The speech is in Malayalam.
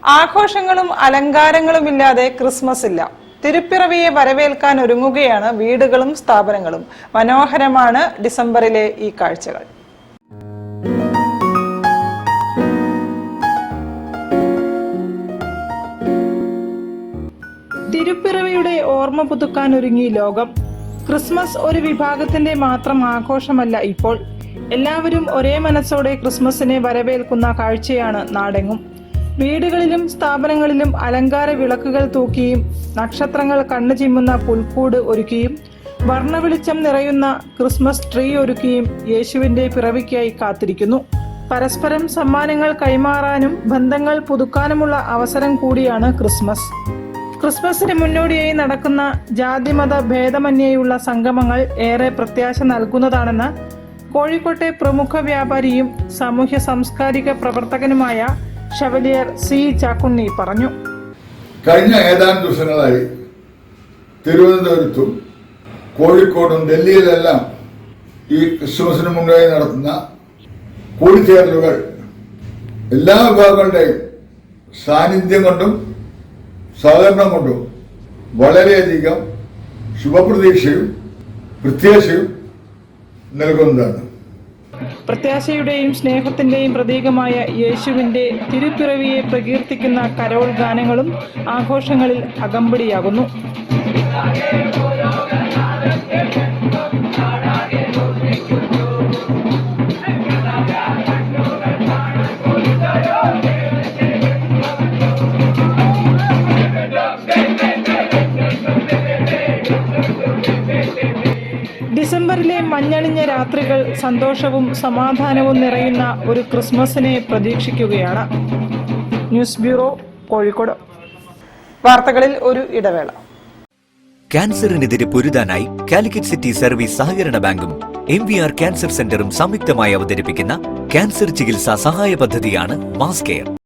ആഘോഷങ്ങളും അലങ്കാരങ്ങളുമില്ലാതെ ക്രിസ്മസ് ഇല്ല. തിരുപ്പിറവിയെ വരവേൽക്കാൻ ഒരുങ്ങുകയാണ് വീടുകളും സ്ഥാപനങ്ങളും. മനോഹരമാണ് ഡിസംബറിലെ ഈ കാഴ്ചകൾ. തിരുപ്പിറവിയുടെ ഓർമ്മ പുതുക്കാൻ ഒരുങ്ങി ലോകം. ക്രിസ്മസ് ഒരു വിഭാഗത്തിന്റെ മാത്രം ആഘോഷമല്ല. ഇപ്പോൾ എല്ലാവരും ഒരേ മനസ്സോടെ ക്രിസ്മസിനെ വരവേൽക്കുന്ന കാഴ്ചയാണ് നാടെങ്ങും. വീടുകളിലും സ്ഥാപനങ്ങളിലും അലങ്കാര വിളക്കുകൾ തൂക്കിയും നക്ഷത്രങ്ങൾ കണ്ണു ചിമ്മുന്ന പുൽക്കൂട് ഒരുക്കിയും വർണ്ണവെളിച്ചം നിറയുന്ന ക്രിസ്മസ് ട്രീ ഒരുക്കിയും യേശുവിന്റെ പിറവിക്കായി കാത്തിരിക്കുന്നു. പരസ്പരം സമ്മാനങ്ങൾ കൈമാറാനും ബന്ധങ്ങൾ പുതുക്കാനുമുള്ള അവസരം കൂടിയാണ് ക്രിസ്മസ്. ക്രിസ്മസിന് മുന്നോടിയായി നടക്കുന്ന ജാതിമത ഭേദമന്യേയുള്ള സംഗമങ്ങൾ ഏറെ പ്രത്യാശ നൽകുന്നതാണെന്ന് കോഴിക്കോട്ടെ പ്രമുഖ വ്യാപാരിയും സാമൂഹ്യ സാംസ്കാരിക പ്രവർത്തകനുമായ ഷവലിയർ സി ചാക്കുണ്ണി പറഞ്ഞു. കഴിഞ്ഞ ഏതാനും ദിവസങ്ങളായി തിരുവനന്തപുരത്തും കോഴിക്കോടും ഡൽഹിയിലെല്ലാം ഈ ക്രിസ്മസിന് മുന്നോടി നടത്തുന്ന കൂടിച്ചേരലുകൾ എല്ലാ വിഭാഗങ്ങളുടെയും സാന്നിധ്യം കൊണ്ടും സഹകരണം കൊണ്ടും വളരെയധികം ശുഭപ്രതീക്ഷയും പ്രത്യാശയും നൽകുന്നതാണ്. പ്രത്യാശയുടെയും സ്നേഹത്തിന്റെയും പ്രതീകമായ യേശുവിന്റെ തിരുപ്പിറവിയെ പ്രകീർത്തിക്കുന്ന കരോൾ ഗാനങ്ങളും ആഘോഷങ്ങളിൽ അകമ്പടിയാകുന്നു. ഡിസംബറിലെ മഞ്ഞണിഞ്ഞ രാത്രികൾ സന്തോഷവും സമാധാനവും നിറയുന്ന ഒരു ക്രിസ്മസിനെ പ്രതീക്ഷിക്കുകയാണ്. News bureau, Kozhikode. വാർത്തകളിൽ ഒരു ഇടവേള. ക്യാൻസറിനെതിരെ പൊരുതാനായി കാലിക്കറ്റ് സിറ്റി സർവീസ് സഹകരണ ബാങ്കും MVR ക്യാൻസർ സെന്ററും സംയുക്തമായി അവതരിപ്പിക്കുന്ന ക്യാൻസർ ചികിത്സാ സഹായ പദ്ധതിയാണ് മാസ് കെയർ.